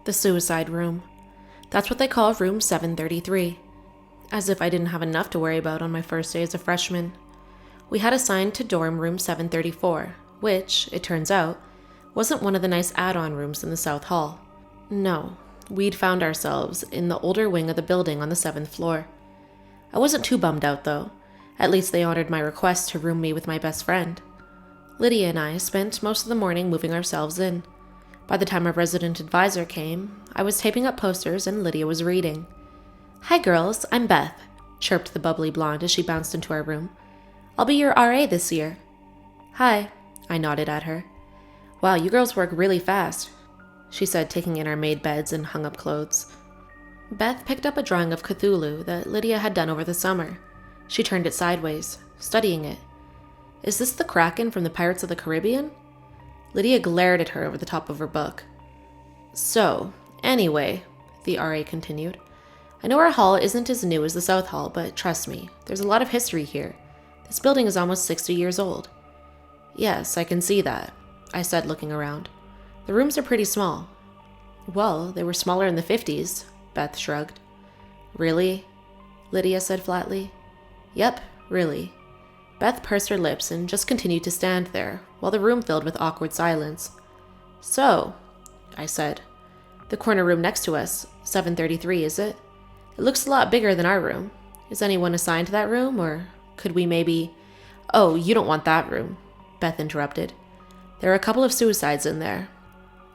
The suicide room. That's what they call room 733. As if I didn't have enough to worry about on my first day as a freshman. We had assigned to dorm room 734, which, it turns out, wasn't one of the nice add-on rooms in the South Hall. No, we'd found ourselves in the older wing of the building on the 7th floor. I wasn't too bummed out, though. At least they honored my request to room me with my best friend. Lydia and I spent most of the morning moving ourselves in. By the time our resident advisor came, I was taping up posters and Lydia was reading. "Hi girls, I'm Beth," chirped the bubbly blonde as she bounced into our room. "I'll be your RA this year." "Hi," I nodded at her. "Wow, you girls work really fast," she said, taking in our made beds and hung up clothes. Beth picked up a drawing of Cthulhu that Lydia had done over the summer. She turned it sideways, studying it. "Is this the Kraken from the Pirates of the Caribbean?" Lydia glared at her over the top of her book. "So, anyway," the RA continued, "I know our hall isn't as new as the South Hall, but trust me, there's a lot of history here. This building is almost 60 years old." "Yes, I can see that," I said, looking around. "The rooms are pretty small." "Well, they were smaller in the 50s, Beth shrugged. "Really?" Lydia said flatly. "Yep, really." Beth pursed her lips and just continued to stand there, while the room filled with awkward silence. "So," I said, "the corner room next to us, 733, is it? It looks a lot bigger than our room. Is anyone assigned to that room, or could we maybe—" "Oh, you don't want that room," Beth interrupted. "There are a couple of suicides in there.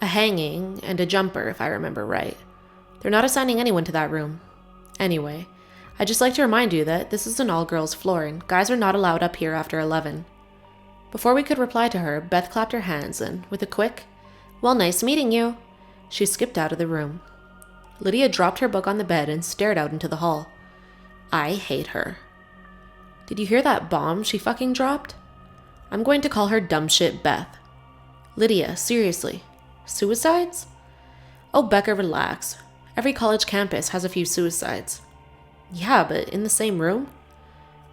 A hanging and a jumper, if I remember right. They're not assigning anyone to that room. Anyway, I'd just like to remind you that this is an all-girls floor and guys are not allowed up here after 11. Before we could reply to her, Beth clapped her hands and, with a quick, "Well, nice meeting you," she skipped out of the room. Lydia dropped her book on the bed and stared out into the hall. I hate her. Did you hear that bomb she fucking dropped? I'm going to call her dumb shit Beth. Lydia, seriously. Suicides? Oh, Becca, relax. Every college campus has a few suicides. Yeah, but in the same room?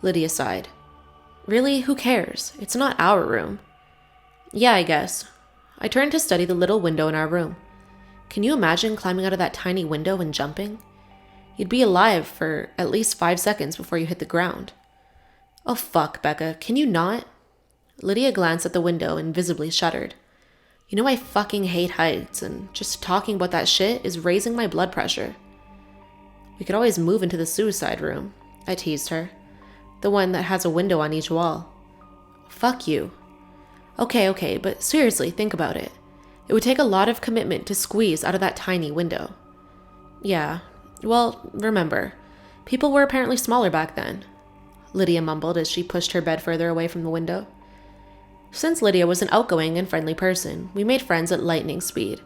Lydia sighed. Really? Who cares? It's not our room. Yeah, I guess. I turned to study the little window in our room. Can you imagine climbing out of that tiny window and jumping? You'd be alive for at least 5 seconds before you hit the ground. Oh fuck, Becca, can you not? Lydia glanced at the window and visibly shuddered. You know I fucking hate heights, and just talking about that shit is raising my blood pressure. We could always move into the suicide room, I teased her. The one that has a window on each wall. Fuck you. Okay, but seriously, think about it. It would take a lot of commitment to squeeze out of that tiny window. Yeah, well, remember, people were apparently smaller back then, Lydia mumbled as she pushed her bed further away from the window. Since Lydia was an outgoing and friendly person, we made friends at lightning speed.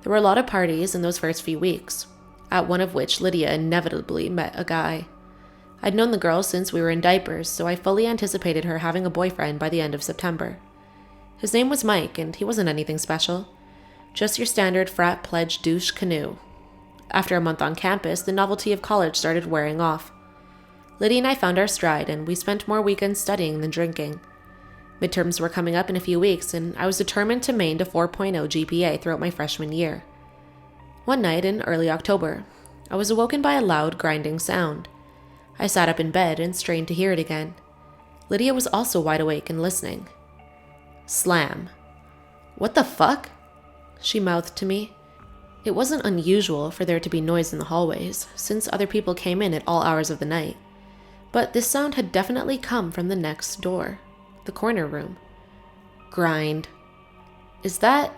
There were a lot of parties in those first few weeks, at one of which Lydia inevitably met a guy. I'd known the girl since we were in diapers, so I fully anticipated her having a boyfriend by the end of September. His name was Mike, and he wasn't anything special. Just your standard frat pledge douche canoe. After a month on campus, the novelty of college started wearing off. Lydia and I found our stride, and we spent more weekends studying than drinking. Midterms were coming up in a few weeks, and I was determined to maintain a 4.0 GPA throughout my freshman year. One night in early October, I was awoken by a loud, grinding sound. I sat up in bed and strained to hear it again. Lydia was also wide awake and listening. Slam. What the fuck? She mouthed to me. It wasn't unusual for there to be noise in the hallways, since other people came in at all hours of the night. But this sound had definitely come from the next door, the corner room. Grind. Is that?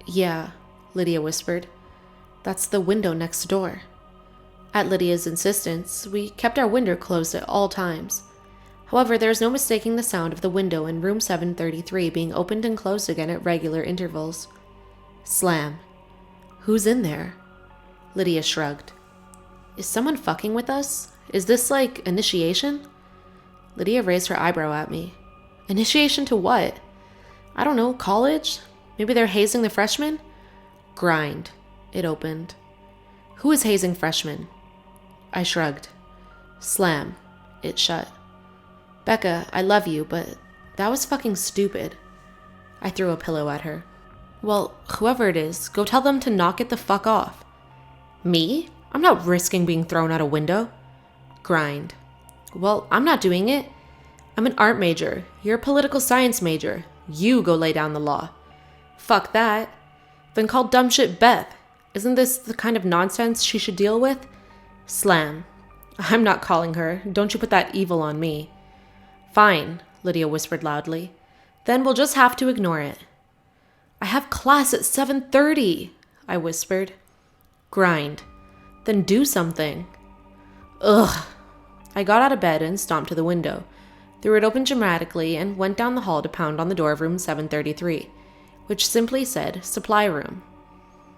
Yeah, Lydia whispered. That's the window next door. At Lydia's insistence, we kept our window closed at all times. However, there was no mistaking the sound of the window in room 733 being opened and closed again at regular intervals. Slam. Who's in there? Lydia shrugged. Is someone fucking with us? Is this like initiation? Lydia raised her eyebrow at me. Initiation to what? I don't know, college? Maybe they're hazing the freshmen? Grind. It opened. Who is hazing freshmen? I shrugged. Slam. It shut. Becca, I love you, but that was fucking stupid. I threw a pillow at her. Well, whoever it is, go tell them to knock it the fuck off. Me? I'm not risking being thrown out a window. Grind. Well, I'm not doing it. I'm an art major. You're a political science major. You go lay down the law. Fuck that. Then call dumb shit Beth. Isn't this the kind of nonsense she should deal with? Slam. I'm not calling her. Don't you put that evil on me. Fine, Lydia whispered loudly. Then we'll just have to ignore it. I have class at 7:30, I whispered. Grind. Then do something. Ugh. I got out of bed and stomped to the window, threw it open dramatically, and went down the hall to pound on the door of room 733, which simply said, supply room.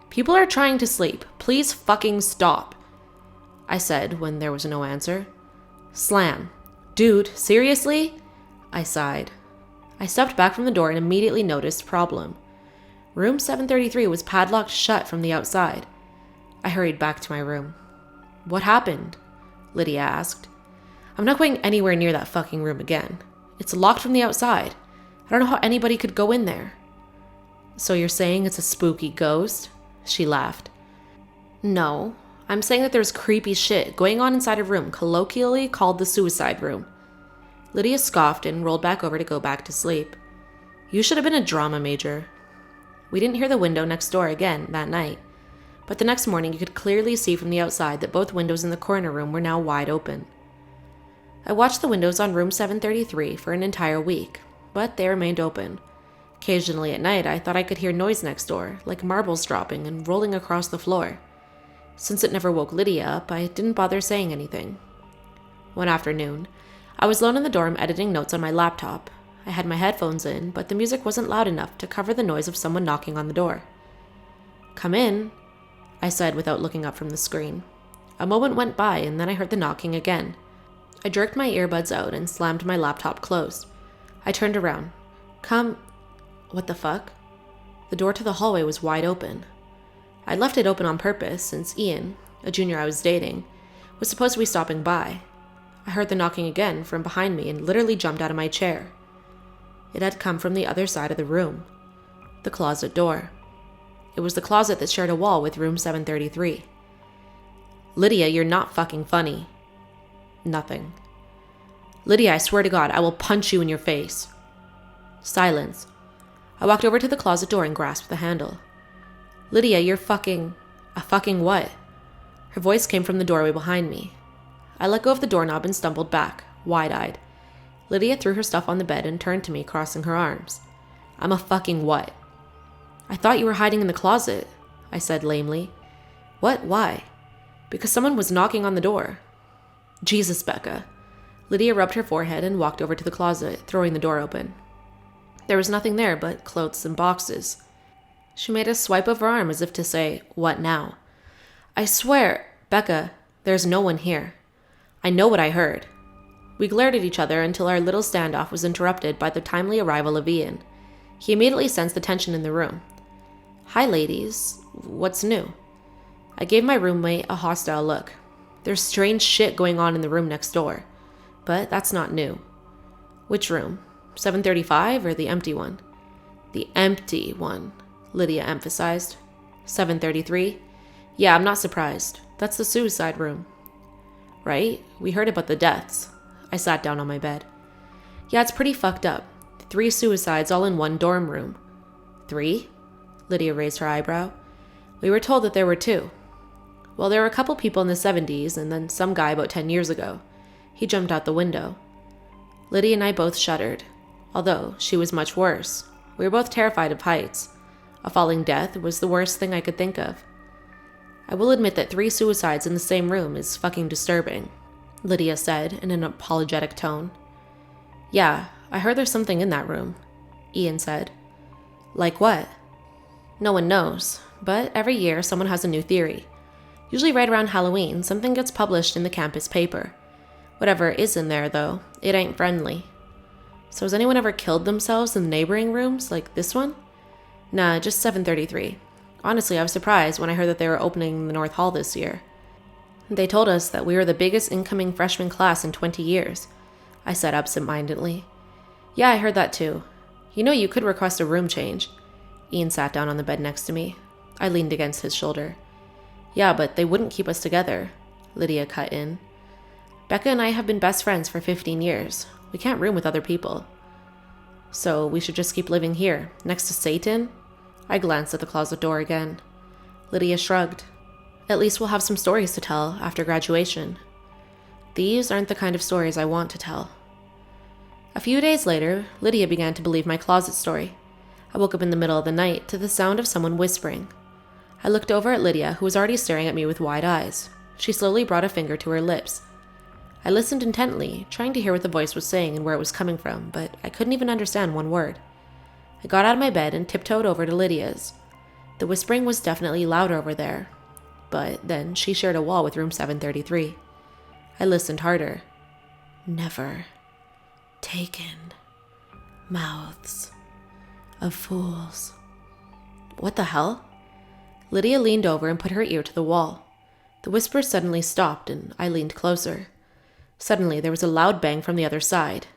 People are trying to sleep. Please fucking stop, I said when there was no answer. Slam. Dude, seriously? I sighed. I stepped back from the door and immediately noticed problem. Room 733 was padlocked shut from the outside. I hurried back to my room. What happened? Lydia asked. I'm not going anywhere near that fucking room again. It's locked from the outside. I don't know how anybody could go in there. So you're saying it's a spooky ghost? She laughed. No, I'm saying that there's creepy shit going on inside a room colloquially called the suicide room. Lydia scoffed and rolled back over to go back to sleep. You should have been a drama major. We didn't hear the window next door again that night, but the next morning you could clearly see from the outside that both windows in the corner room were now wide open. I watched the windows on room 733 for an entire week, but they remained open. Occasionally at night, I thought I could hear noise next door, like marbles dropping and rolling across the floor. Since it never woke Lydia up, I didn't bother saying anything. One afternoon, I was alone in the dorm editing notes on my laptop. I had my headphones in, but the music wasn't loud enough to cover the noise of someone knocking on the door. Come in, I said without looking up from the screen. A moment went by, and then I heard the knocking again. I jerked my earbuds out and slammed my laptop closed. I turned around. Come... What the fuck? The door to the hallway was wide open. I left it open on purpose since Ian, a junior I was dating, was supposed to be stopping by. I heard the knocking again from behind me and literally jumped out of my chair. It had come from the other side of the room. The closet door. It was the closet that shared a wall with room 733. Lydia, you're not fucking funny. Nothing. Lydia, I swear to God, I will punch you in your face. Silence. I walked over to the closet door and grasped the handle. Lydia, you're fucking... A fucking what? Her voice came from the doorway behind me. I let go of the doorknob and stumbled back, wide-eyed. Lydia threw her stuff on the bed and turned to me, crossing her arms. I'm a fucking what? I thought you were hiding in the closet, I said lamely. What? Why? Because someone was knocking on the door. Jesus, Becca. Lydia rubbed her forehead and walked over to the closet, throwing the door open. There was nothing there but clothes and boxes. She made a swipe of her arm as if to say, what now? I swear, Becca, there's no one here. I know what I heard. We glared at each other until our little standoff was interrupted by the timely arrival of Ian. He immediately sensed the tension in the room. Hi, ladies. What's new? I gave my roommate a hostile look. There's strange shit going on in the room next door. But that's not new. Which room? 735 or the empty one? The empty one, Lydia emphasized. 733? Yeah, I'm not surprised. That's the suicide room. Right? We heard about the deaths. I sat down on my bed. Yeah, it's pretty fucked up. 3 suicides all in one dorm room. 3? Lydia raised her eyebrow. We were told that there were 2. Well, there were a couple people in the 70s and then some guy about 10 years ago. He jumped out the window. Lydia and I both shuddered. Although she was much worse. We were both terrified of heights. A falling death was the worst thing I could think of. I will admit that 3 suicides in the same room is fucking disturbing, Lydia said in an apologetic tone. Yeah, I heard there's something in that room, Ian said. Like what? No one knows, but every year someone has a new theory. Usually right around Halloween, something gets published in the campus paper. Whatever is in there, though, it ain't friendly. So has anyone ever killed themselves in the neighboring rooms, like this one? Nah, just 733. Honestly, I was surprised when I heard that they were opening the North Hall this year. They told us that we were the biggest incoming freshman class in 20 years. I said absent-mindedly. Yeah, I heard that too. You know you could request a room change. Ian sat down on the bed next to me. I leaned against his shoulder. Yeah, but they wouldn't keep us together, Lydia cut in. Becca and I have been best friends for 15 years. We can't room with other people. So we should just keep living here, next to Satan? I glanced at the closet door again. Lydia shrugged. At least we'll have some stories to tell after graduation. These aren't the kind of stories I want to tell. A few days later, Lydia began to believe my closet story. I woke up in the middle of the night to the sound of someone whispering. I looked over at Lydia, who was already staring at me with wide eyes. She slowly brought a finger to her lips. I listened intently, trying to hear what the voice was saying and where it was coming from, but I couldn't even understand one word. I got out of my bed and tiptoed over to Lydia's. The whispering was definitely louder over there, but then she shared a wall with room 733. I listened harder. Never taken mouths of fools. What the hell? Lydia leaned over and put her ear to the wall. The whisper suddenly stopped and I leaned closer. Suddenly, there was a loud bang from the other side.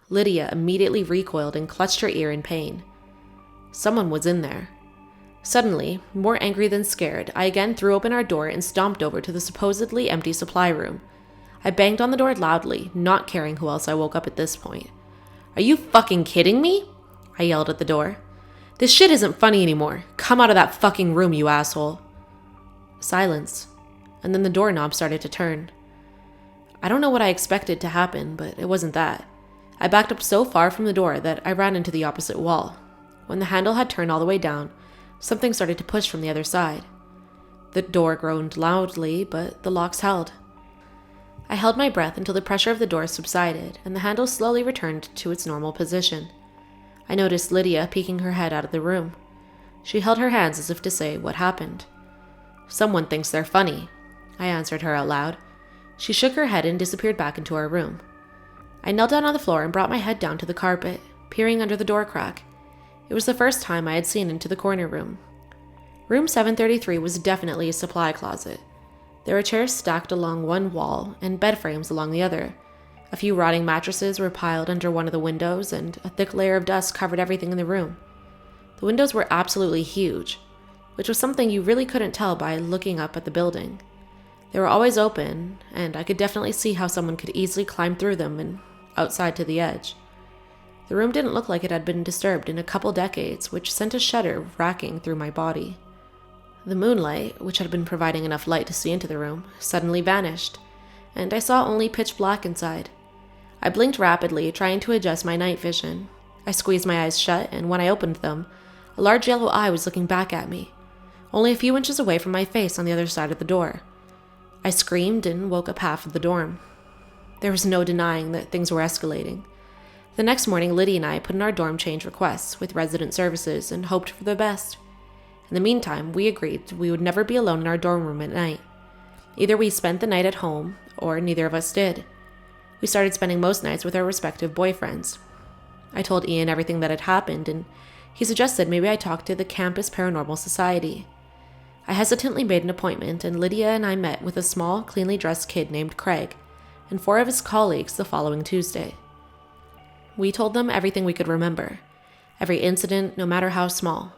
Lydia immediately recoiled and clutched her ear in pain. Someone was in there. Suddenly, more angry than scared, I again threw open our door and stomped over to the supposedly empty supply room. I banged on the door loudly, not caring who else I woke up at this point. Are you fucking kidding me? I yelled at the door. This shit isn't funny anymore. Come out of that fucking room, you asshole. Silence. And then the doorknob started to turn. I don't know what I expected to happen, but it wasn't that. I backed up so far from the door that I ran into the opposite wall. When the handle had turned all the way down, something started to push from the other side. The door groaned loudly, but the locks held. I held my breath until the pressure of the door subsided and the handle slowly returned to its normal position. I noticed Lydia peeking her head out of the room. She held her hands as if to say, "What happened?" "Someone thinks they're funny," I answered her out loud. She shook her head and disappeared back into our room. I knelt down on the floor and brought my head down to the carpet, peering under the door crack. It was the first time I had seen into the corner room. Room 733 was definitely a supply closet. There were chairs stacked along one wall and bed frames along the other. A few rotting mattresses were piled under one of the windows, and a thick layer of dust covered everything in the room. The windows were absolutely huge, which was something you really couldn't tell by looking up at the building. They were always open, and I could definitely see how someone could easily climb through them and outside to the edge. The room didn't look like it had been disturbed in a couple decades, which sent a shudder racking through my body. The moonlight, which had been providing enough light to see into the room, suddenly vanished, and I saw only pitch black inside. I blinked rapidly, trying to adjust my night vision. I squeezed my eyes shut, and when I opened them, a large yellow eye was looking back at me, only a few inches away from my face on the other side of the door. I screamed and woke up half of the dorm. There was no denying that things were escalating. The next morning, Lydia and I put in our dorm change requests with resident services and hoped for the best. In the meantime, we agreed we would never be alone in our dorm room at night. Either we spent the night at home, or neither of us did. We started spending most nights with our respective boyfriends. I told Ian everything that had happened, and he suggested maybe I talk to the campus paranormal society. I hesitantly made an appointment, and Lydia and I met with a small, cleanly dressed kid named Craig, and 4 of his colleagues the following Tuesday. We told them everything we could remember, every incident, no matter how small.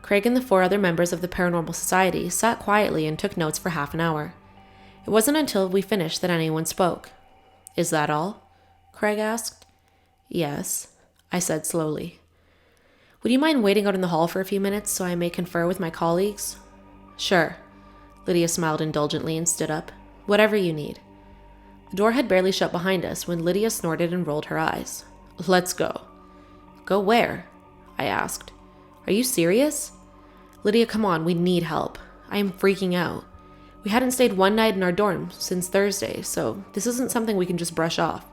Craig and the 4 other members of the paranormal society sat quietly and took notes for half an hour. It wasn't until we finished that anyone spoke. "Is that all?" Craig asked. "Yes," I said slowly. "Would you mind waiting out in the hall for a few minutes so I may confer with my colleagues?" "Sure." Lydia smiled indulgently and stood up. "Whatever you need." The door had barely shut behind us when Lydia snorted and rolled her eyes. "Let's go." "Go where?" I asked. "Are you serious?" "Lydia, come on, we need help. I am freaking out. We hadn't stayed one night in our dorm since Thursday, so this isn't something we can just brush off."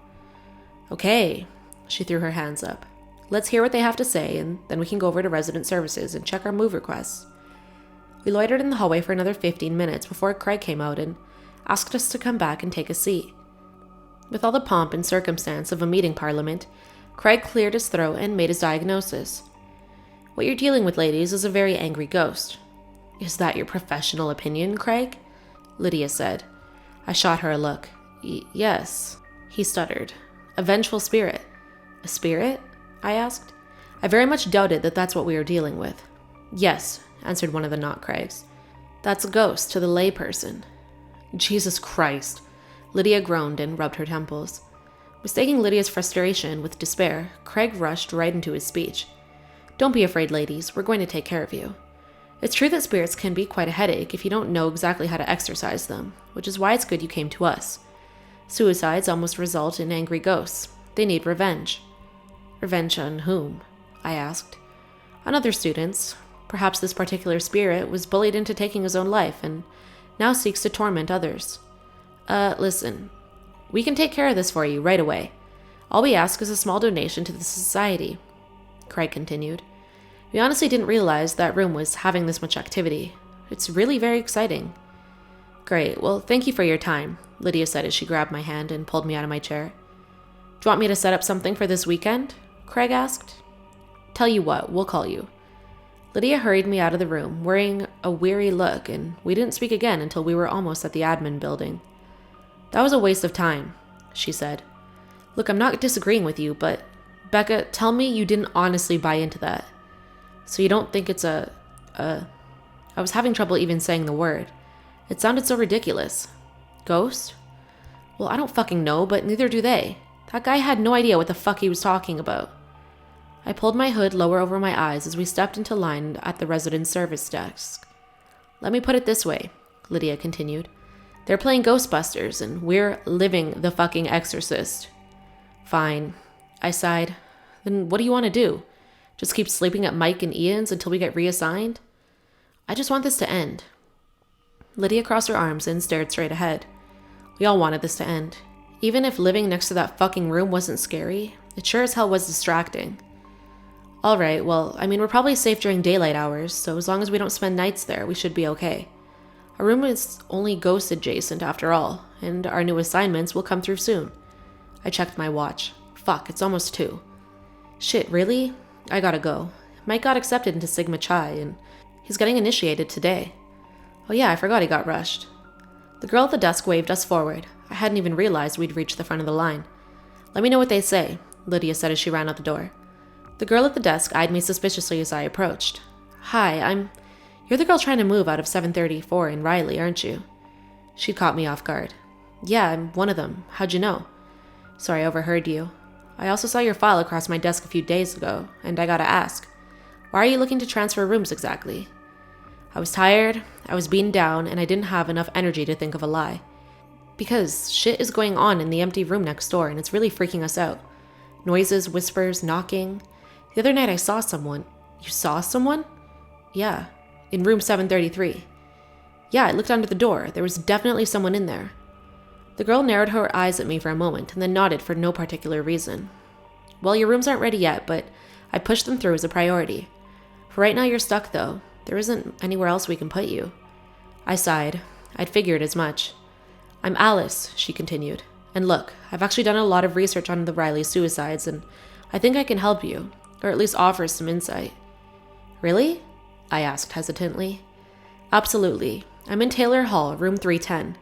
"Okay," she threw her hands up. "Let's hear what they have to say, and then we can go over to resident services and check our move requests." We loitered in the hallway for another 15 minutes before Craig came out and asked us to come back and take a seat. With all the pomp and circumstance of a meeting parliament, Craig cleared his throat and made his diagnosis. "What you're dealing with, ladies, is a very angry ghost." "Is that your professional opinion, Craig?" Lydia said. I shot her a look. Yes, he stuttered. "A vengeful spirit." "A spirit?" I asked. I very much doubted that that's what we were dealing with. Yes, answered one of the not Craigs. That's a ghost to the layperson. Jesus Christ. Lydia groaned and rubbed her temples. Mistaking Lydia's frustration with despair, Craig rushed right into his speech. Don't be afraid, ladies. We're going to take care of you. It's true that spirits can be quite a headache if you don't know exactly how to exorcise them, which is why it's good you came to us. Suicides almost result in angry ghosts. They need revenge. Revenge on whom? I asked. On other students. Perhaps this particular spirit was bullied into taking his own life and now seeks to torment others. Listen. We can take care of this for you right away. All we ask is a small donation to the society, Craig continued. We honestly didn't realize that room was having this much activity. It's really very exciting. Great, well, thank you for your time, Lydia said as she grabbed my hand and pulled me out of my chair. Do you want me to set up something for this weekend? Craig asked. Tell you what, we'll call you. Lydia hurried me out of the room, wearing a weary look, and we didn't speak again until we were almost at the admin building. That was a waste of time, she said. Look, I'm not disagreeing with you, but Becca, tell me you didn't honestly buy into that. So you don't think it's I was having trouble even saying the word. It sounded so ridiculous. Ghost? Well, I don't fucking know, but neither do they. That guy had no idea what the fuck he was talking about. I pulled my hood lower over my eyes as we stepped into line at the resident service desk. Let me put it this way, Lydia continued. They're playing Ghostbusters, and we're living the fucking Exorcist. Fine, I sighed. Then what do you want to do? Just keep sleeping at Mike and Ian's until we get reassigned? I just want this to end. Lydia crossed her arms and stared straight ahead. We all wanted this to end. Even if living next to that fucking room wasn't scary, it sure as hell was distracting. All right, well, I mean, we're probably safe during daylight hours, so as long as we don't spend nights there, we should be okay. Our room is only ghost adjacent after all, and our new assignments will come through soon. I checked my watch. Fuck, it's almost 2. Shit, really? I gotta go. Mike got accepted into Sigma Chi, and he's getting initiated today. Oh yeah, I forgot he got rushed. The girl at the desk waved us forward. I hadn't even realized we'd reached the front of the line. Let me know what they say, Lydia said as she ran out the door. The girl at the desk eyed me suspiciously as I approached. Hi, You're the girl trying to move out of 734 in Riley, aren't you? She caught me off guard. Yeah, I'm one of them. How'd you know? Sorry, I overheard you. I also saw your file across my desk a few days ago, and I gotta ask. Why are you looking to transfer rooms exactly? I was tired, I was beaten down, and I didn't have enough energy to think of a lie. Because shit is going on in the empty room next door, and it's really freaking us out. Noises, whispers, knocking. The other night I saw someone. You saw someone? Yeah, in room 733. Yeah, I looked under the door. There was definitely someone in there. The girl narrowed her eyes at me for a moment and then nodded for no particular reason. Well, your rooms aren't ready yet, but I pushed them through as a priority. For right now you're stuck, though. There isn't anywhere else we can put you. I sighed. I'd figured as much. I'm Alice, she continued. And look, I've actually done a lot of research on the Riley suicides, and I think I can help you, or at least offer some insight. Really? I asked hesitantly. Absolutely. I'm in Taylor Hall, room 310.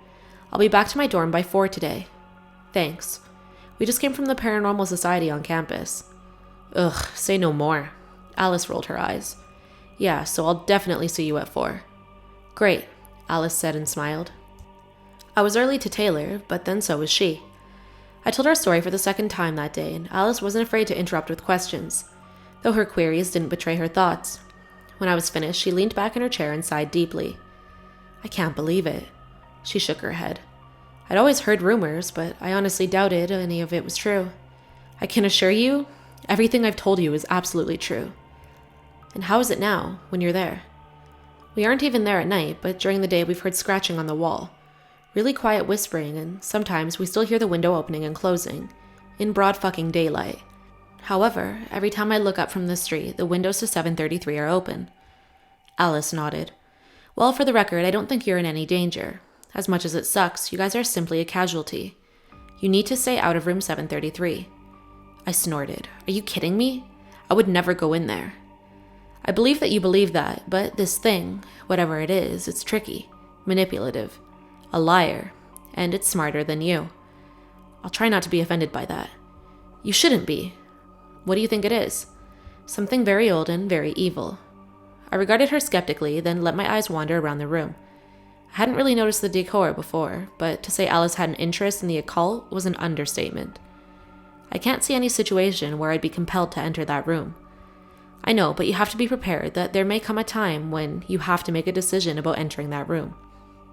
I'll be back to my dorm by 4 today. Thanks. We just came from the Paranormal Society on campus. Ugh, say no more. Alice rolled her eyes. Yeah, so I'll definitely see you at 4. Great, Alice said and smiled. I was early to Taylor, but then so was she. I told our story for the second time that day, and Alice wasn't afraid to interrupt with questions, though her queries didn't betray her thoughts. When I was finished, she leaned back in her chair and sighed deeply. I can't believe it. She shook her head. I'd always heard rumors, but I honestly doubted any of it was true. I can assure you, everything I've told you is absolutely true. And how is it now, when you're there? We aren't even there at night, but during the day we've heard scratching on the wall. Really quiet whispering, and sometimes we still hear the window opening and closing, in broad fucking daylight. However, every time I look up from the street, the windows to 733 are open. Alice nodded. Well, for the record, I don't think you're in any danger. As much as it sucks, you guys are simply a casualty. You need to stay out of room 733. I snorted. Are you kidding me? I would never go in there. I believe that you believe that, but this thing, whatever it is, it's tricky, manipulative, a liar, and it's smarter than you. I'll try not to be offended by that. You shouldn't be. What do you think it is? Something very old and very evil. I regarded her skeptically, then let my eyes wander around the room. I hadn't really noticed the decor before, but to say Alice had an interest in the occult was an understatement. I can't see any situation where I'd be compelled to enter that room. I know, but you have to be prepared that there may come a time when you have to make a decision about entering that room.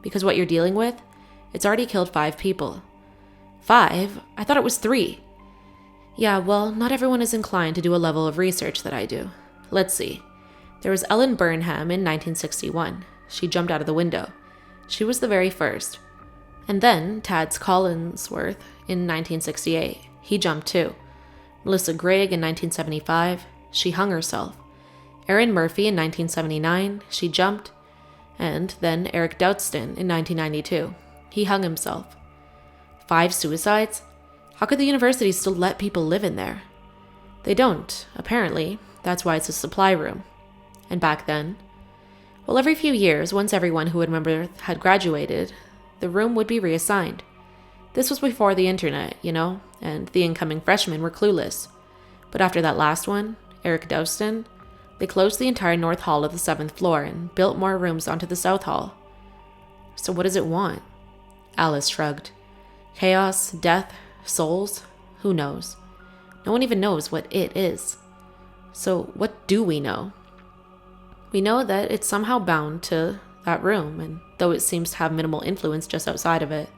Because what you're dealing with, it's already killed 5 people. 5? I thought it was 3. Yeah, well, not everyone is inclined to do a level of research that I do. Let's see. There was Ellen Burnham in 1961. She jumped out of the window. She was the very first. And then Tads Collinsworth in 1968. He jumped too. Melissa Gregg in 1975. She hung herself. Erin Murphy in 1979. She jumped. And then Eric Doudston in 1992. He hung himself. 5 suicides? How could the university still let people live in there? They don't, apparently. That's why it's a supply room. And back then? Well, every few years, once everyone who would remember had graduated, the room would be reassigned. This was before the internet, and the incoming freshmen were clueless. But after that last one, Eric Doudston, they closed the entire north hall of the 7th floor and built more rooms onto the south hall. So what does it want? Alice shrugged. Chaos, death, souls? Who knows? No one even knows what it is. So what do we know? We know that it's somehow bound to that room, and though it seems to have minimal influence just outside of it.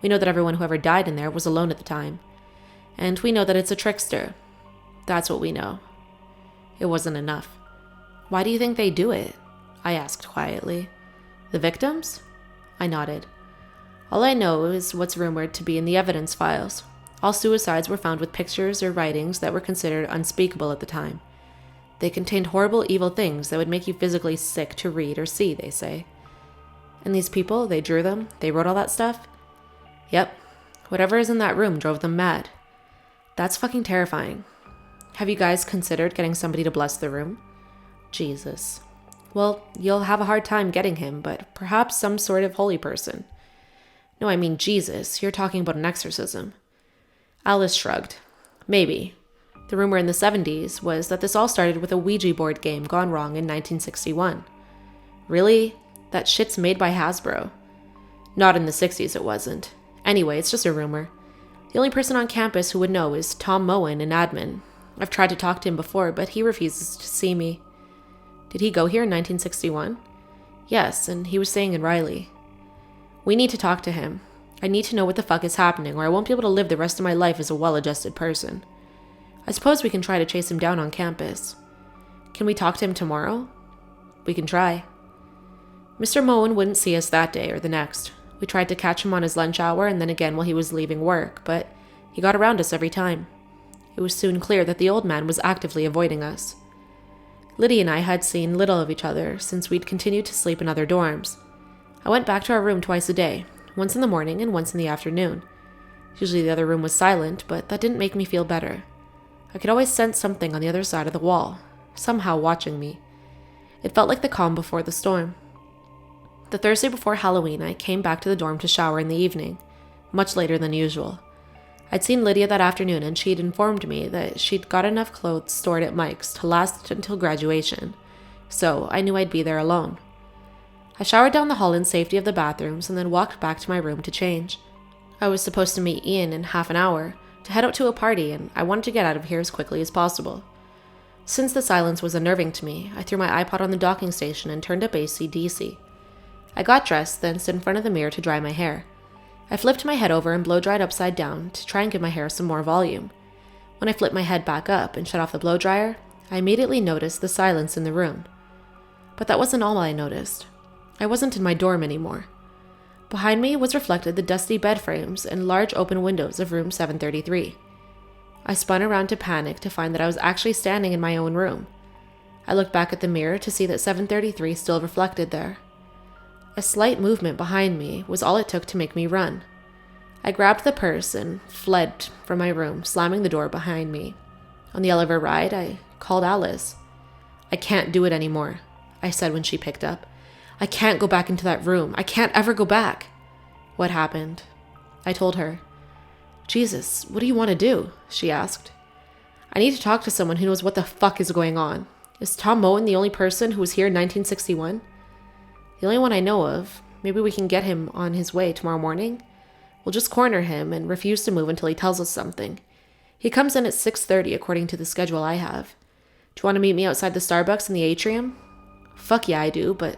We know that everyone who ever died in there was alone at the time. And we know that it's a trickster. That's what we know. It wasn't enough. Why do you think they do it? I asked quietly. The victims? I nodded. All I know is what's rumored to be in the evidence files. All suicides were found with pictures or writings that were considered unspeakable at the time. They contained horrible, evil things that would make you physically sick to read or see, they say. And these people, they drew them, they wrote all that stuff? Yep. Whatever is in that room drove them mad. That's fucking terrifying. Have you guys considered getting somebody to bless the room? Jesus. Well, you'll have a hard time getting him, but perhaps some sort of holy person. No, I mean Jesus. You're talking about an exorcism. Alice shrugged. Maybe. The rumor in the 70s was that this all started with a Ouija board game gone wrong in 1961. Really? That shit's made by Hasbro. Not in the 60s it wasn't. Anyway, it's just a rumor. The only person on campus who would know is Tom Moen, an admin. I've tried to talk to him before, but he refuses to see me. Did he go here in 1961? Yes, and he was staying in Riley. We need to talk to him. I need to know what the fuck is happening, or I won't be able to live the rest of my life as a well-adjusted person. I suppose we can try to chase him down on campus. Can we talk to him tomorrow? We can try. Mr. Moen wouldn't see us that day or the next. We tried to catch him on his lunch hour and then again while he was leaving work, but he got around us every time. It was soon clear that the old man was actively avoiding us. Liddy and I had seen little of each other since we'd continued to sleep in other dorms. I went back to our room twice a day, once in the morning and once in the afternoon. Usually the other room was silent, but that didn't make me feel better. I could always sense something on the other side of the wall, somehow watching me. It felt like the calm before the storm. The Thursday before Halloween, I came back to the dorm to shower in the evening, much later than usual. I'd seen Lydia that afternoon, and she'd informed me that she'd got enough clothes stored at Mike's to last until graduation, so I knew I'd be there alone. I showered down the hall in safety of the bathrooms and then walked back to my room to change. I was supposed to meet Ian in half an hour to head out to a party, and I wanted to get out of here as quickly as possible. Since the silence was unnerving to me, I threw my iPod on the docking station and turned up AC/DC. I got dressed, then stood in front of the mirror to dry my hair. I flipped my head over and blow-dried upside down to try and give my hair some more volume. When I flipped my head back up and shut off the blow-dryer, I immediately noticed the silence in the room. But that wasn't all I noticed. I wasn't in my dorm anymore. Behind me was reflected the dusty bed frames and large open windows of room 733. I spun around to panic to find that I was actually standing in my own room. I looked back at the mirror to see that 733 still reflected there. A slight movement behind me was all it took to make me run. I grabbed the purse and fled from my room, slamming the door behind me. On the elevator ride, I called Alice. I can't do it anymore, I said when she picked up. I can't go back into that room. I can't ever go back. What happened? I told her. Jesus, what do you want to do? She asked. I need to talk to someone who knows what the fuck is going on. Is Tom Moen the only person who was here in 1961? The only one I know of. Maybe we can get him on his way tomorrow morning? We'll just corner him and refuse to move until he tells us something. He comes in at 6:30 according to the schedule I have. Do you want to meet me outside the Starbucks in the atrium? Fuck yeah, I do, but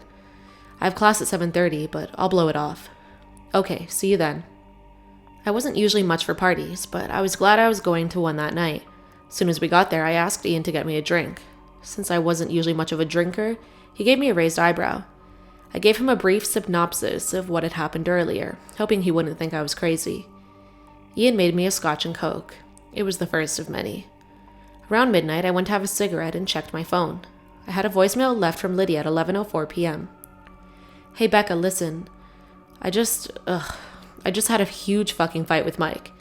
I have class at 7:30, but I'll blow it off. Okay, see you then. I wasn't usually much for parties, but I was glad I was going to one that night. As soon as we got there, I asked Ian to get me a drink. Since I wasn't usually much of a drinker, he gave me a raised eyebrow. I gave him a brief synopsis of what had happened earlier, hoping he wouldn't think I was crazy. Ian made me a scotch and coke. It was the first of many. Around midnight, I went to have a cigarette and checked my phone. I had a voicemail left from Lydia at 11:04 p.m. Hey Becca, listen. I just had a huge fucking fight with Mike.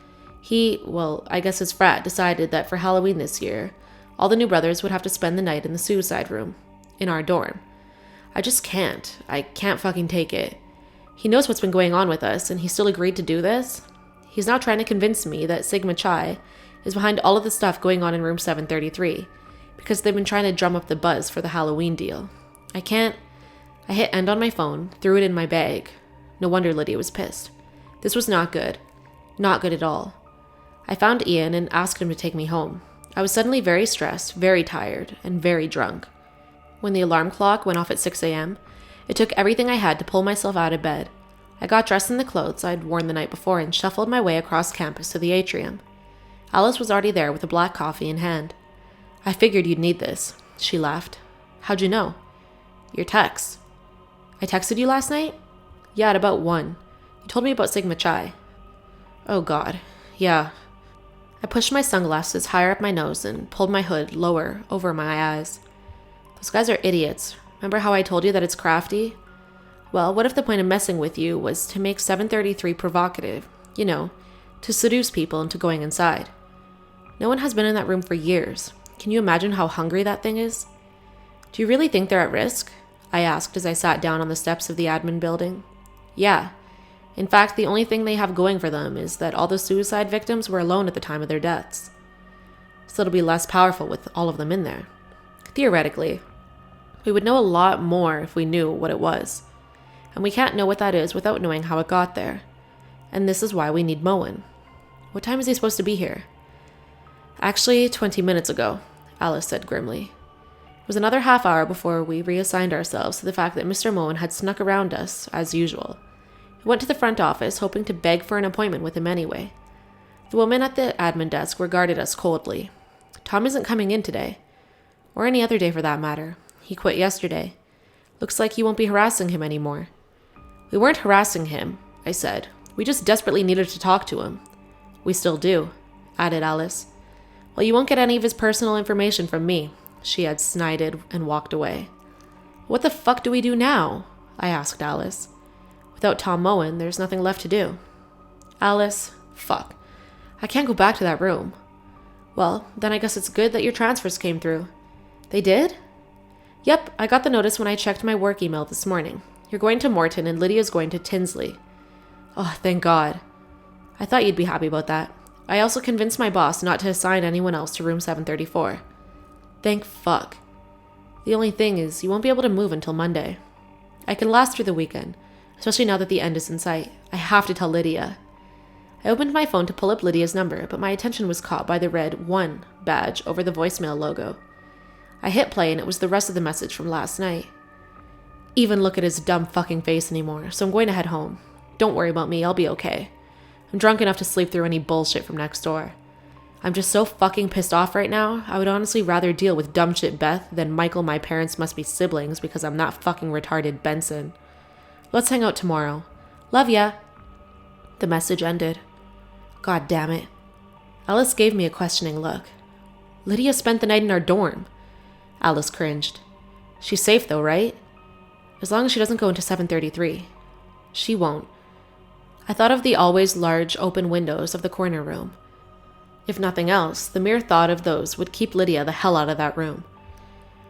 I guess his frat decided that for Halloween this year, all the new brothers would have to spend the night in the suicide room, in our dorm. I just can't. I can't fucking take it. He knows what's been going on with us, and he still agreed to do this? He's now trying to convince me that Sigma Chi is behind all of the stuff going on in room 733, because they've been trying to drum up the buzz for the Halloween deal. I hit end on my phone, threw it in my bag. No wonder Lydia was pissed. This was not good. Not good at all. I found Ian and asked him to take me home. I was suddenly very stressed, very tired, and very drunk. When the alarm clock went off at 6 a.m., it took everything I had to pull myself out of bed. I got dressed in the clothes I'd worn the night before and shuffled my way across campus to the atrium. Alice was already there with a black coffee in hand. I figured you'd need this, she laughed. How'd you know? Your text. I texted you last night? Yeah, at about 1. You told me about Sigma Chi. Oh God, yeah. I pushed my sunglasses higher up my nose and pulled my hood lower over my eyes. Those guys are idiots. Remember how I told you that it's crafty? Well, what if the point of messing with you was to make 733 provocative? You know, to seduce people into going inside. No one has been in that room for years. Can you imagine how hungry that thing is? Do you really think they're at risk? I asked as I sat down on the steps of the admin building. Yeah. In fact, the only thing they have going for them is that all the suicide victims were alone at the time of their deaths. So it'll be less powerful with all of them in there. Theoretically. We would know a lot more if we knew what it was. And we can't know what that is without knowing how it got there. And this is why we need Moen. What time is he supposed to be here? Actually, 20 minutes ago, Alice said grimly. It was another half hour before we reassigned ourselves to the fact that Mr. Moen had snuck around us, as usual. We went to the front office, hoping to beg for an appointment with him anyway. The woman at the admin desk regarded us coldly. Tom isn't coming in today. Or any other day for that matter. He quit yesterday. Looks like you won't be harassing him anymore. We weren't harassing him, I said. We just desperately needed to talk to him. We still do, added Alice. Well, you won't get any of his personal information from me, she had snided and walked away. What the fuck do we do now? I asked Alice. Without Tom Moen, there's nothing left to do. Alice, fuck. I can't go back to that room. Well, then I guess it's good that your transfers came through. They did? Yep, I got the notice when I checked my work email this morning. You're going to Morton and Lydia's going to Tinsley. Oh, thank God. I thought you'd be happy about that. I also convinced my boss not to assign anyone else to room 734. Thank fuck. The only thing is, you won't be able to move until Monday. I can last through the weekend, especially now that the end is in sight. I have to tell Lydia. I opened my phone to pull up Lydia's number, but my attention was caught by the red 1 badge over the voicemail logo. I hit play and it was the rest of the message from last night. Even look at his dumb fucking face anymore, so I'm going to head home. Don't worry about me, I'll be okay. I'm drunk enough to sleep through any bullshit from next door. I'm just so fucking pissed off right now, I would honestly rather deal with dumb shit Beth than Michael my parents must be siblings because I'm not fucking retarded Benson. Let's hang out tomorrow. Love ya. The message ended. God damn it. Alice gave me a questioning look. Lydia spent the night in our dorm. Alice cringed. She's safe though, right? As long as she doesn't go into 733. She won't. I thought of the always large open windows of the corner room. If nothing else, the mere thought of those would keep Lydia the hell out of that room.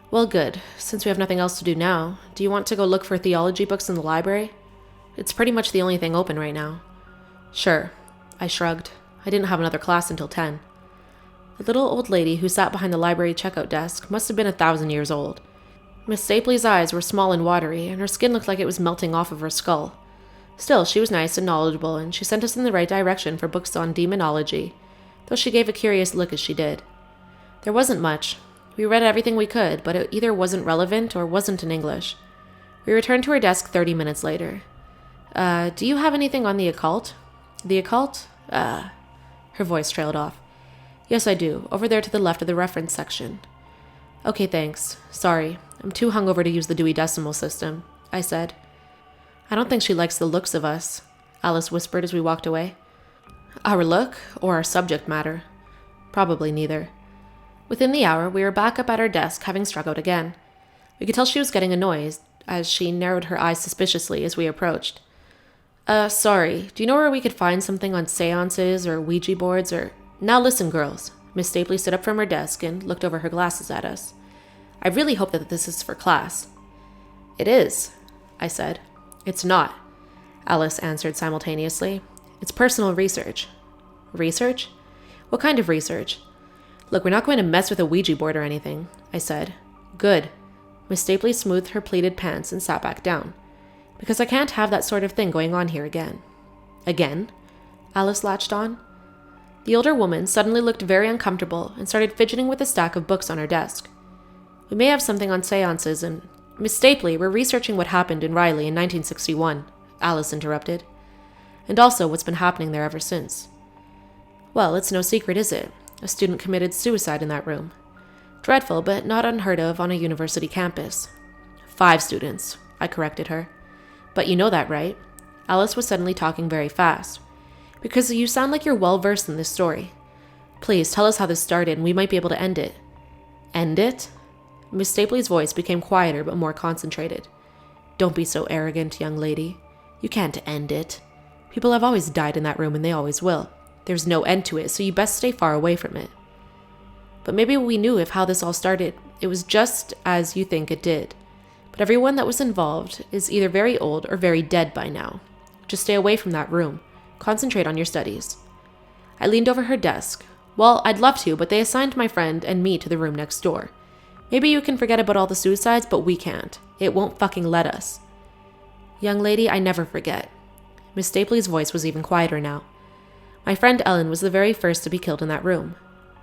Well, good. Since we have nothing else to do now, do you want to go look for theology books in the library? It's pretty much the only thing open right now. Sure. I shrugged. I didn't have another class until 10. The little old lady who sat behind the library checkout desk must have been 1,000 years old. Miss Stapley's eyes were small and watery, and her skin looked like it was melting off of her skull. Still, she was nice and knowledgeable, and she sent us in the right direction for books on demonology, though she gave a curious look as she did. There wasn't much. We read everything we could, but it either wasn't relevant or wasn't in English. We returned to her desk 30 minutes later. Do you have anything on the occult? The occult? Her voice trailed off. Yes, I do. Over there to the left of the reference section. Okay, thanks. Sorry. I'm too hungover to use the Dewey Decimal System, I said. I don't think she likes the looks of us, Alice whispered as we walked away. Our look or our subject matter? Probably neither. Within the hour, we were back up at our desk, having struck out again. We could tell she was getting annoyed, as she narrowed her eyes suspiciously as we approached. Sorry, do you know where we could find something on seances or Ouija boards or... Now listen, girls. Miss Stapley stood up from her desk and looked over her glasses at us. I really hope that this is for class. It is, I said. It's not, Alice answered simultaneously. It's personal research. Research? What kind of research? Look, we're not going to mess with a Ouija board or anything, I said. Good. Miss Stapley smoothed her pleated pants and sat back down. Because I can't have that sort of thing going on here again. Again? Alice latched on. The older woman suddenly looked very uncomfortable and started fidgeting with a stack of books on her desk. We may have something on seances and... Miss Stapley, we're researching what happened in Riley in 1961, Alice interrupted. And also what's been happening there ever since. Well, it's no secret, is it? A student committed suicide in that room. Dreadful, but not unheard of on a university campus. 5 students, I corrected her. But you know that, right? Alice was suddenly talking very fast. Because you sound like you're well versed in this story. Please, tell us how this started and we might be able to end it. End it? Miss Stapley's voice became quieter but more concentrated. Don't be so arrogant, young lady. You can't end it. People have always died in that room and they always will. There's no end to it, so you best stay far away from it. But maybe we knew if how this all started, it was just as you think it did. But everyone that was involved is either very old or very dead by now. Just stay away from that room. Concentrate on your studies. I leaned over her desk. Well, I'd love to, but they assigned my friend and me to the room next door. Maybe you can forget about all the suicides, but we can't. It won't fucking let us. Young lady, I never forget. Miss Stapley's voice was even quieter now. My friend Ellen was the very first to be killed in that room.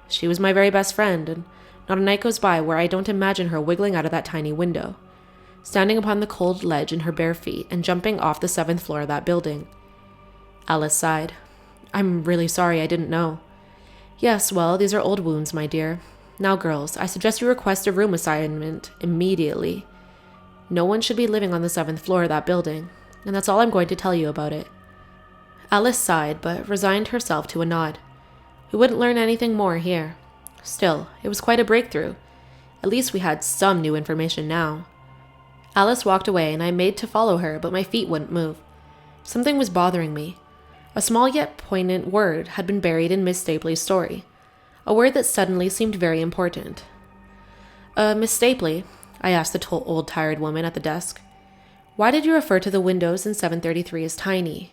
She was my very best friend, and not a night goes by where I don't imagine her wiggling out of that tiny window, standing upon the cold ledge in her bare feet and jumping off the 7th floor of that building. Alice sighed. I'm really sorry, I didn't know. Yes, well, these are old wounds, my dear. Now, girls, I suggest you request a room assignment immediately. No one should be living on the 7th floor of that building, and that's all I'm going to tell you about it. Alice sighed, but resigned herself to a nod. We wouldn't learn anything more here. Still, it was quite a breakthrough. At least we had some new information now. Alice walked away, and I made to follow her, but my feet wouldn't move. Something was bothering me. A small yet poignant word had been buried in Miss Stapley's story. A word that suddenly seemed very important. Miss Stapley, I asked the old tired woman at the desk, why did you refer to the windows in 733 as tiny?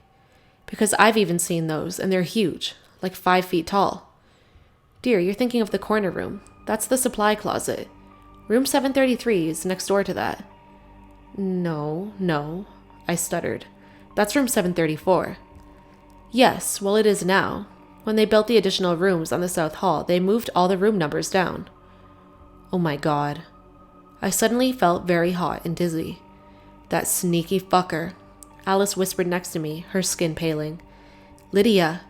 Because I've even seen those, and they're huge, like 5 feet tall. Dear, you're thinking of the corner room. That's the supply closet. Room 733 is next door to that. No, I stuttered. That's room 734. Yes, well it is now. When they built the additional rooms on the South Hall, they moved all the room numbers down. Oh my God. I suddenly felt very hot and dizzy. That sneaky fucker. Alice whispered next to me, her skin paling. Lydia.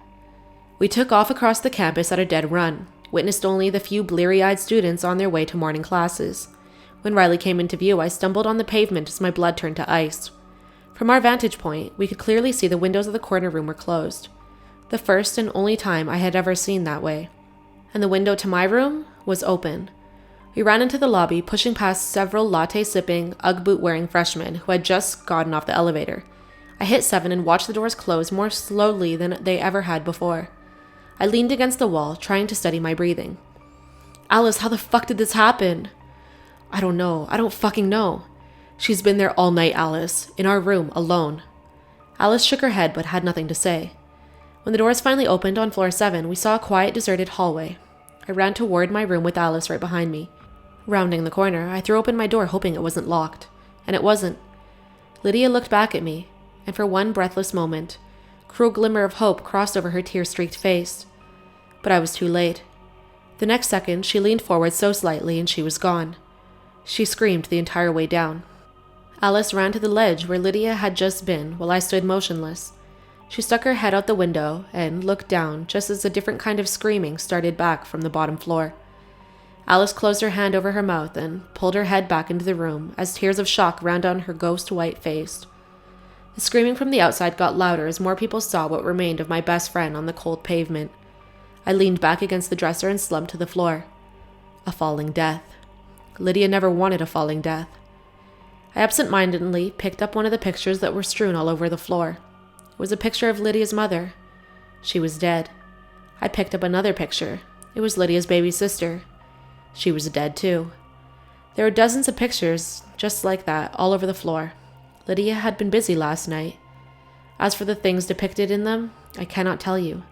We took off across the campus at a dead run, witnessed only the few bleary-eyed students on their way to morning classes. When Riley came into view, I stumbled on the pavement as my blood turned to ice. From our vantage point, we could clearly see the windows of the corner room were closed. The first and only time I had ever seen that way. And the window to my room was open. We ran into the lobby, pushing past several latte-sipping, Ugg boot-wearing freshmen who had just gotten off the elevator. I hit 7 and watched the doors close more slowly than they ever had before. I leaned against the wall, trying to steady my breathing. Alice, how the fuck did this happen? I don't know. I don't fucking know. She's been there all night, Alice, in our room, alone. Alice shook her head but had nothing to say. When the doors finally opened on floor 7, we saw a quiet, deserted hallway. I ran toward my room with Alice right behind me. Rounding the corner, I threw open my door hoping it wasn't locked. And it wasn't. Lydia looked back at me, and for one breathless moment, a cruel glimmer of hope crossed over her tear-streaked face. But I was too late. The next second, she leaned forward so slightly and she was gone. She screamed the entire way down. Alice ran to the ledge where Lydia had just been while I stood motionless. She stuck her head out the window and looked down just as a different kind of screaming started back from the bottom floor. Alice closed her hand over her mouth and pulled her head back into the room as tears of shock ran down her ghost-white face. The screaming from the outside got louder as more people saw what remained of my best friend on the cold pavement. I leaned back against the dresser and slumped to the floor. A falling death. Lydia never wanted a falling death. I absent-mindedly picked up one of the pictures that were strewn all over the floor. It was a picture of Lydia's mother. She was dead. I picked up another picture. It was Lydia's baby sister. She was dead too. There were dozens of pictures just like that all over the floor. Lydia had been busy last night. As for the things depicted in them, I cannot tell you.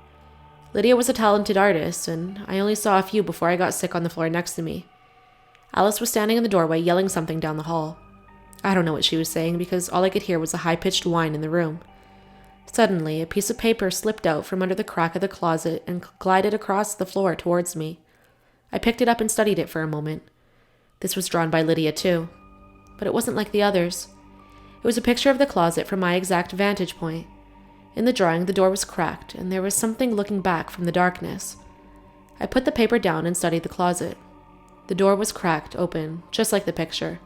Lydia was a talented artist, and I only saw a few before I got sick on the floor next to me. Alice was standing in the doorway yelling something down the hall. I don't know what she was saying because all I could hear was a high-pitched whine in the room. Suddenly, a piece of paper slipped out from under the crack of the closet and glided across the floor towards me. I picked it up and studied it for a moment. This was drawn by Lydia too, but it wasn't like the others. It was a picture of the closet from my exact vantage point. In the drawing, the door was cracked, and there was something looking back from the darkness. I put the paper down and studied the closet. The door was cracked open, just like the picture.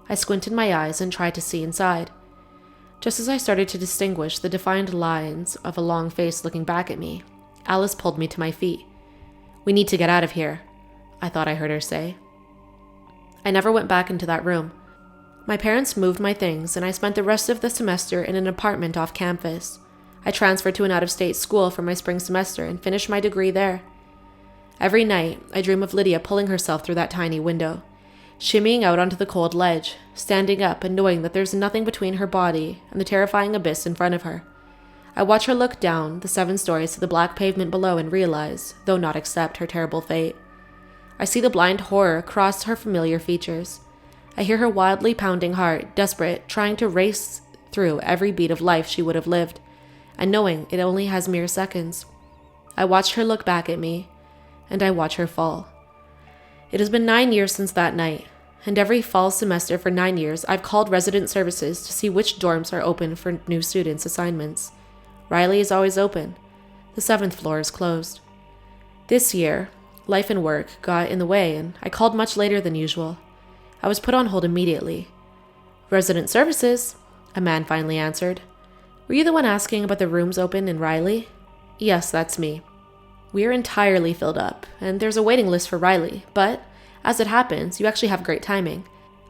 I squinted my eyes and tried to see inside. Just as I started to distinguish the defined lines of a long face looking back at me, Alice pulled me to my feet. "We need to get out of here," I thought I heard her say. I never went back into that room. My parents moved my things, and I spent the rest of the semester in an apartment off campus. I transferred to an out-of-state school for my spring semester and finished my degree there. Every night, I dream of Lydia pulling herself through that tiny window, shimmying out onto the cold ledge, standing up and knowing that there's nothing between her body and the terrifying abyss in front of her. I watch her look down the 7 stories to the black pavement below and realize, though not accept, her terrible fate. I see the blind horror across her familiar features. I hear her wildly pounding heart, desperate, trying to race through every beat of life she would have lived, and knowing it only has mere seconds. I watch her look back at me, and I watch her fall. It has been 9 years since that night, and every fall semester for 9 years I've called resident services to see which dorms are open for new students' assignments. Riley is always open. The 7th floor is closed. This year, life and work got in the way, and I called much later than usual. I was put on hold immediately. "Resident services," a man finally answered. "Were you the one asking about the rooms open in Riley?" "Yes, that's me." "We are entirely filled up, and there's a waiting list for Riley, but, as it happens, you actually have great timing.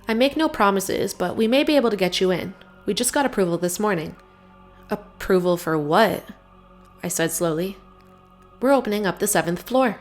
I make no promises, but we may be able to get you in. We just got approval this morning." "Approval for what?" I said slowly. "We're opening up the 7th floor."